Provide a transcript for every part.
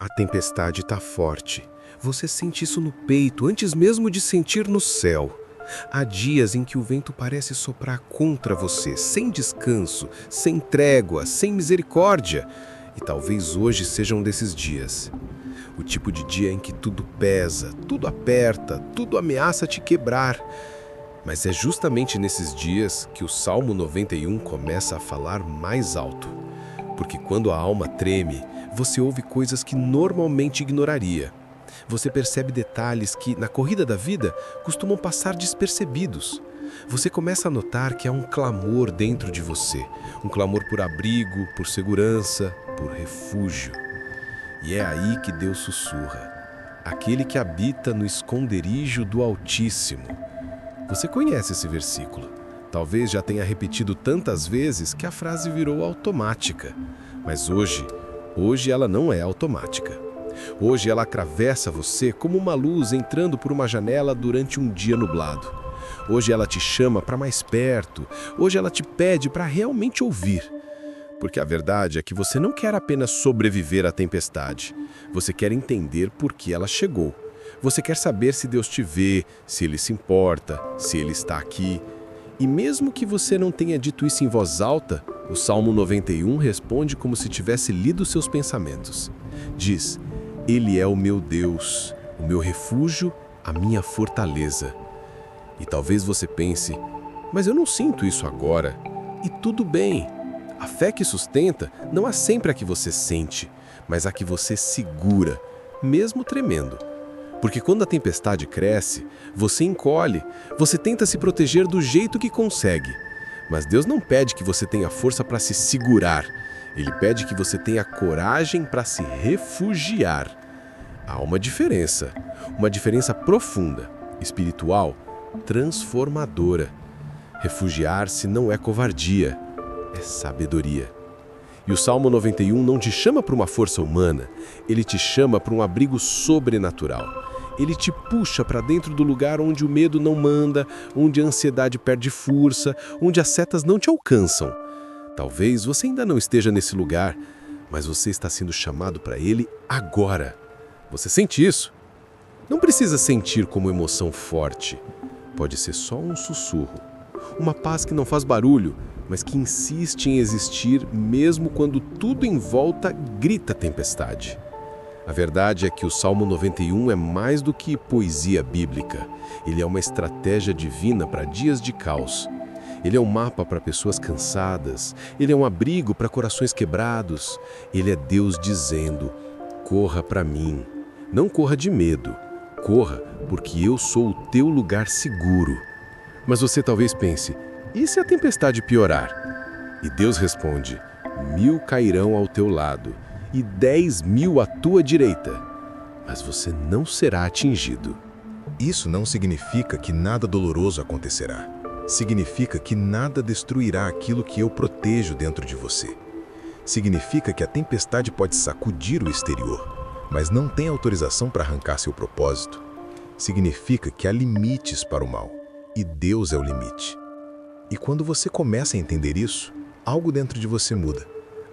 A tempestade está forte. Você sente isso no peito antes mesmo de sentir no céu. Há dias em que o vento parece soprar contra você, sem descanso, sem trégua, sem misericórdia. E talvez hoje seja um desses dias. O tipo de dia em que tudo pesa, tudo aperta, tudo ameaça te quebrar. Mas é justamente nesses dias que o Salmo 91 começa a falar mais alto. Porque quando a alma treme, você ouve coisas que normalmente ignoraria. Você percebe detalhes que, na corrida da vida, costumam passar despercebidos. Você começa a notar que há um clamor dentro de você. Um clamor por abrigo, por segurança, por refúgio. E é aí que Deus sussurra. Aquele que habita no esconderijo do Altíssimo. Você conhece esse versículo. Talvez já tenha repetido tantas vezes que a frase virou automática. Mas hoje ela não é automática. Hoje ela atravessa você como uma luz entrando por uma janela durante um dia nublado. Hoje ela te chama para mais perto. Hoje ela te pede para realmente ouvir. Porque a verdade é que você não quer apenas sobreviver à tempestade. Você quer entender por que ela chegou. Você quer saber se Deus te vê, se Ele se importa, se Ele está aqui. E mesmo que você não tenha dito isso em voz alta, o Salmo 91 responde como se tivesse lido seus pensamentos. Diz: Ele é o meu Deus, o meu refúgio, a minha fortaleza. E talvez você pense, mas eu não sinto isso agora. E tudo bem. A fé que sustenta não é sempre a que você sente, mas a que você segura, mesmo tremendo. Porque quando a tempestade cresce, você encolhe, você tenta se proteger do jeito que consegue. Mas Deus não pede que você tenha força para se segurar. Ele pede que você tenha coragem para se refugiar. Há uma diferença profunda, espiritual, transformadora. Refugiar-se não é covardia, é sabedoria. E o Salmo 91 não te chama para uma força humana, ele te chama para um abrigo sobrenatural. Ele te puxa para dentro do lugar onde o medo não manda, onde a ansiedade perde força, onde as setas não te alcançam. Talvez você ainda não esteja nesse lugar, mas você está sendo chamado para ele agora. Você sente isso? Não precisa sentir como emoção forte. Pode ser só um sussurro. Uma paz que não faz barulho, mas que insiste em existir mesmo quando tudo em volta grita tempestade. A verdade é que o Salmo 91 é mais do que poesia bíblica. Ele é uma estratégia divina para dias de caos. Ele é um mapa para pessoas cansadas. Ele é um abrigo para corações quebrados. Ele é Deus dizendo: corra para mim. Não corra de medo. Corra, porque eu sou o teu lugar seguro. Mas você talvez pense, e se a tempestade piorar? E Deus responde: 1000 cairão ao teu lado e 10.000 à tua direita, mas você não será atingido. Isso não significa que nada doloroso acontecerá. Significa que nada destruirá aquilo que eu protejo dentro de você. Significa que a tempestade pode sacudir o exterior, mas não tem autorização para arrancar seu propósito. Significa que há limites para o mal, e Deus é o limite. E quando você começa a entender isso, algo dentro de você muda.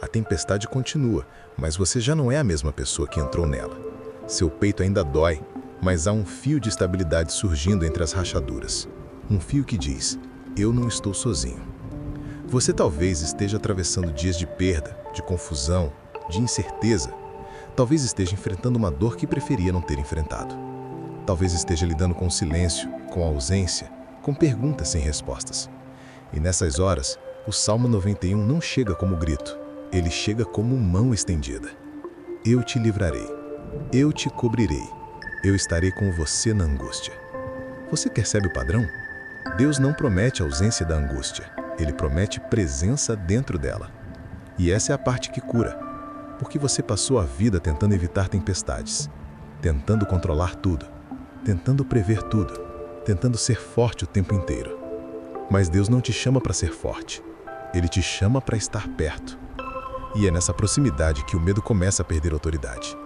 A tempestade continua, mas você já não é a mesma pessoa que entrou nela. Seu peito ainda dói, mas há um fio de estabilidade surgindo entre as rachaduras. Um fio que diz: eu não estou sozinho. Você talvez esteja atravessando dias de perda, de confusão, de incerteza. Talvez esteja enfrentando uma dor que preferia não ter enfrentado. Talvez esteja lidando com o silêncio, com a ausência, com perguntas sem respostas. E nessas horas, o Salmo 91 não chega como grito. Ele chega como mão estendida. Eu te livrarei. Eu te cobrirei. Eu estarei com você na angústia. Você percebe o padrão? Deus não promete ausência da angústia. Ele promete presença dentro dela. E essa é a parte que cura. Porque você passou a vida tentando evitar tempestades, tentando controlar tudo, tentando prever tudo, tentando ser forte o tempo inteiro. Mas Deus não te chama para ser forte. Ele te chama para estar perto. E é nessa proximidade que o medo começa a perder autoridade.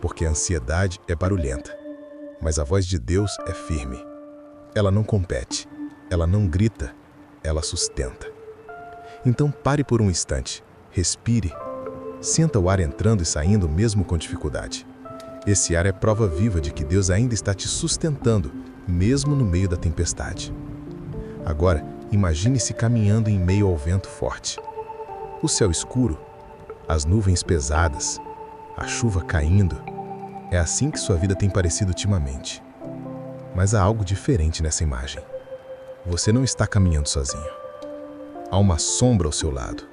Porque a ansiedade é barulhenta, mas a voz de Deus é firme. Ela não compete, ela não grita, ela sustenta. Então pare por um instante, respire Sinta o ar entrando e saindo mesmo com dificuldade. Esse ar é prova viva de que Deus ainda está te sustentando, mesmo no meio da tempestade. Agora, imagine-se caminhando em meio ao vento forte. O céu escuro, as nuvens pesadas, a chuva caindo. É assim que sua vida tem parecido ultimamente. Mas há algo diferente nessa imagem. Você não está caminhando sozinho. Há uma sombra ao seu lado.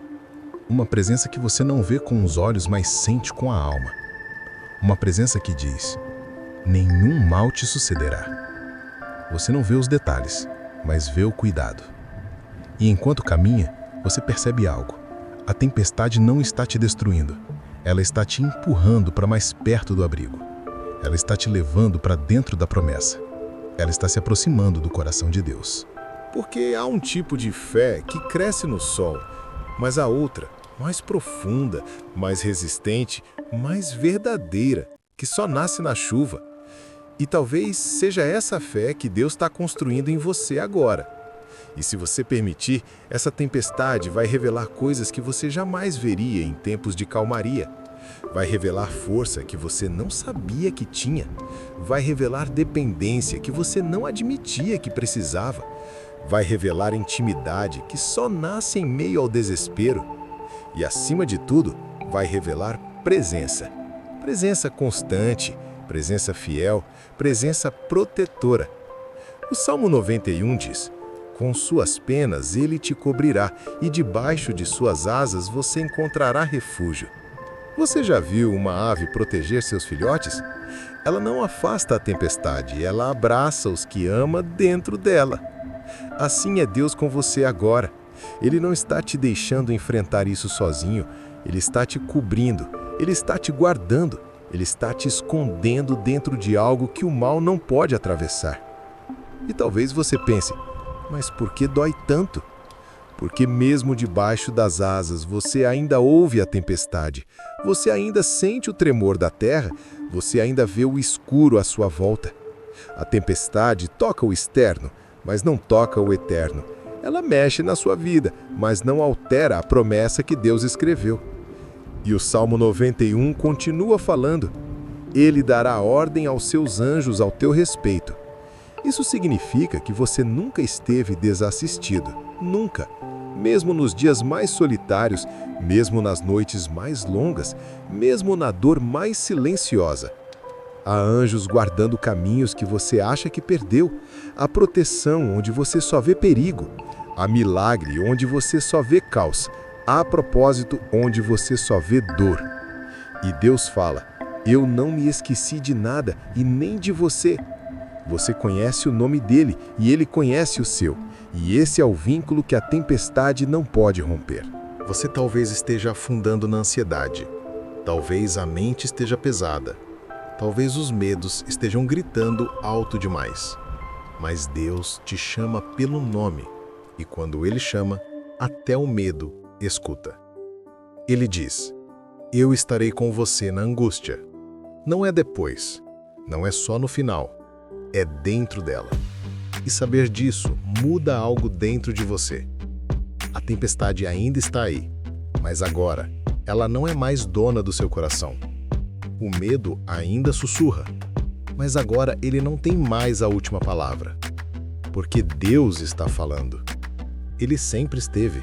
Uma presença que você não vê com os olhos, mas sente com a alma. Uma presença que diz: nenhum mal te sucederá. Você não vê os detalhes, mas vê o cuidado. E enquanto caminha, você percebe algo. A tempestade não está te destruindo. Ela está te empurrando para mais perto do abrigo. Ela está te levando para dentro da promessa. Ela está se aproximando do coração de Deus. Porque há um tipo de fé que cresce no sol, mas há outra, mais profunda, mais resistente, mais verdadeira, que só nasce na chuva. E talvez seja essa fé que Deus está construindo em você agora. E se você permitir, essa tempestade vai revelar coisas que você jamais veria em tempos de calmaria. Vai revelar força que você não sabia que tinha. Vai revelar dependência que você não admitia que precisava. Vai revelar intimidade que só nasce em meio ao desespero. E, acima de tudo, vai revelar presença. Presença constante, presença fiel, presença protetora. O Salmo 91 diz: com suas penas ele te cobrirá, e debaixo de suas asas você encontrará refúgio. Você já viu uma ave proteger seus filhotes? Ela não afasta a tempestade, ela abraça os que ama dentro dela. Assim é Deus com você agora. Ele não está te deixando enfrentar isso sozinho, Ele está te cobrindo, Ele está te guardando, Ele está te escondendo dentro de algo que o mal não pode atravessar. E talvez você pense: mas por que dói tanto? Porque mesmo debaixo das asas você ainda ouve a tempestade, você ainda sente o tremor da terra, você ainda vê o escuro à sua volta. A tempestade toca o externo, mas não toca o eterno. Ela mexe na sua vida, mas não altera a promessa que Deus escreveu. E o Salmo 91 continua falando: Ele dará ordem aos seus anjos ao teu respeito. Isso significa que você nunca esteve desassistido, nunca. Mesmo nos dias mais solitários, mesmo nas noites mais longas, mesmo na dor mais silenciosa. Há anjos guardando caminhos que você acha que perdeu, há proteção onde você só vê perigo, há milagre onde você só vê caos, há propósito onde você só vê dor. E Deus fala: eu não me esqueci de nada e nem de você. Você conhece o nome dele e ele conhece o seu. E esse é o vínculo que a tempestade não pode romper. Você talvez esteja afundando na ansiedade. Talvez a mente esteja pesada. Talvez os medos estejam gritando alto demais. Mas Deus te chama pelo nome. E quando Ele chama, até o medo escuta. Ele diz: eu estarei com você na angústia. Não é depois. Não é só no final. É dentro dela. E saber disso muda algo dentro de você. A tempestade ainda está aí, mas agora ela não é mais dona do seu coração. O medo ainda sussurra, mas agora ele não tem mais a última palavra. Porque Deus está falando. Ele sempre esteve.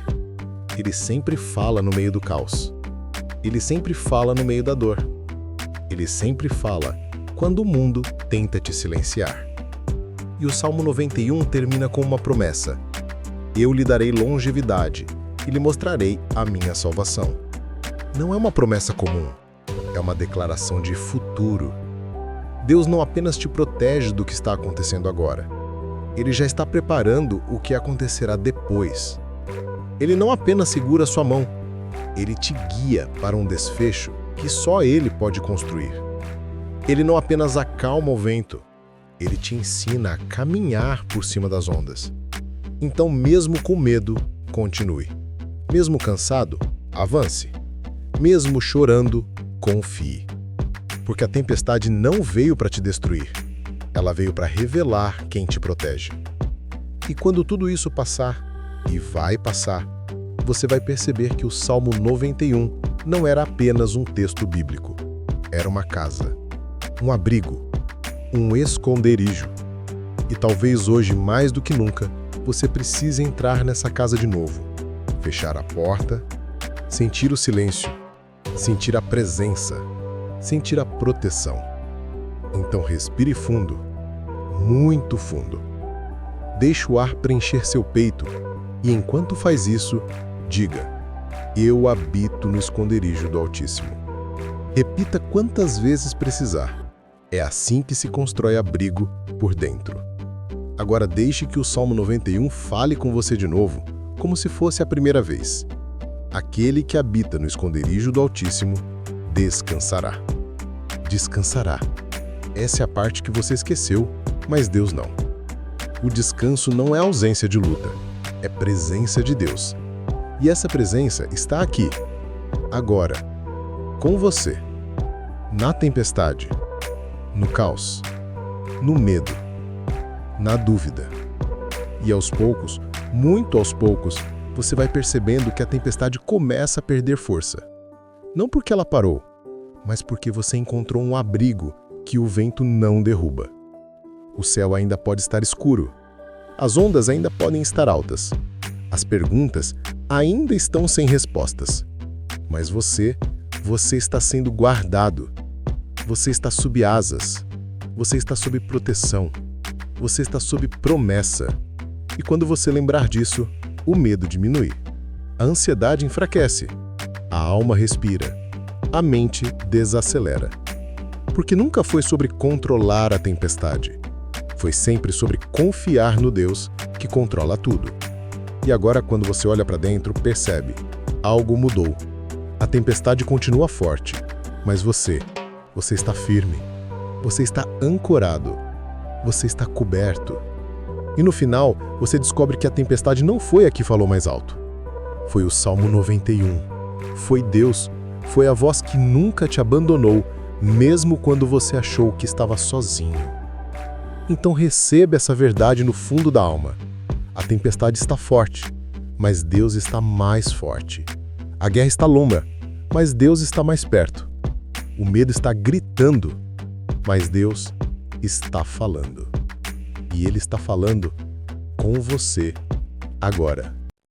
Ele sempre fala no meio do caos. Ele sempre fala no meio da dor. Ele sempre fala quando o mundo tenta te silenciar. E o Salmo 91 termina com uma promessa: eu lhe darei longevidade e lhe mostrarei a minha salvação. Não é uma promessa comum, é uma declaração de futuro. Deus não apenas te protege do que está acontecendo agora, Ele já está preparando o que acontecerá depois. Ele não apenas segura sua mão, Ele te guia para um desfecho que só Ele pode construir. Ele não apenas acalma o vento, Ele te ensina a caminhar por cima das ondas. Então, mesmo com medo, continue. Mesmo cansado, avance. Mesmo chorando, confie. Porque a tempestade não veio para te destruir. Ela veio para revelar quem te protege. E quando tudo isso passar, e vai passar, você vai perceber que o Salmo 91 não era apenas um texto bíblico. Era uma casa, um abrigo, um esconderijo. E talvez hoje, mais do que nunca, você precise entrar nessa casa de novo, fechar a porta, sentir o silêncio, sentir a presença, sentir a proteção. Então respire fundo, muito fundo. Deixe o ar preencher seu peito e, enquanto faz isso, diga: eu habito no esconderijo do Altíssimo. Repita quantas vezes precisar. É assim que se constrói abrigo por dentro. Agora deixe que o Salmo 91 fale com você de novo, como se fosse a primeira vez. Aquele que habita no esconderijo do Altíssimo descansará. Descansará. Essa é a parte que você esqueceu, mas Deus não. O descanso não é ausência de luta, é presença de Deus. E essa presença está aqui, agora, com você, na tempestade, no caos, no medo, na dúvida. E aos poucos, muito aos poucos, você vai percebendo que a tempestade começa a perder força. Não porque ela parou, mas porque você encontrou um abrigo que o vento não derruba. O céu ainda pode estar escuro. As ondas ainda podem estar altas. As perguntas ainda estão sem respostas. Mas você está sendo guardado. Você está sob asas. Você está sob proteção. Você está sob promessa. E quando você lembrar disso, o medo diminui. A ansiedade enfraquece. A alma respira. A mente desacelera. Porque nunca foi sobre controlar a tempestade. Foi sempre sobre confiar no Deus que controla tudo. E agora, quando você olha para dentro, percebe: algo mudou. A tempestade continua forte, mas você está firme. Você está ancorado. Você está coberto. E no final, você descobre que a tempestade não foi a que falou mais alto. Foi o Salmo 91. Foi Deus. Foi a voz que nunca te abandonou, mesmo quando você achou que estava sozinho. Então receba essa verdade no fundo da alma. A tempestade está forte, mas Deus está mais forte. A guerra está longa, mas Deus está mais perto. O medo está gritando, mas Deus está falando. E Ele está falando com você agora.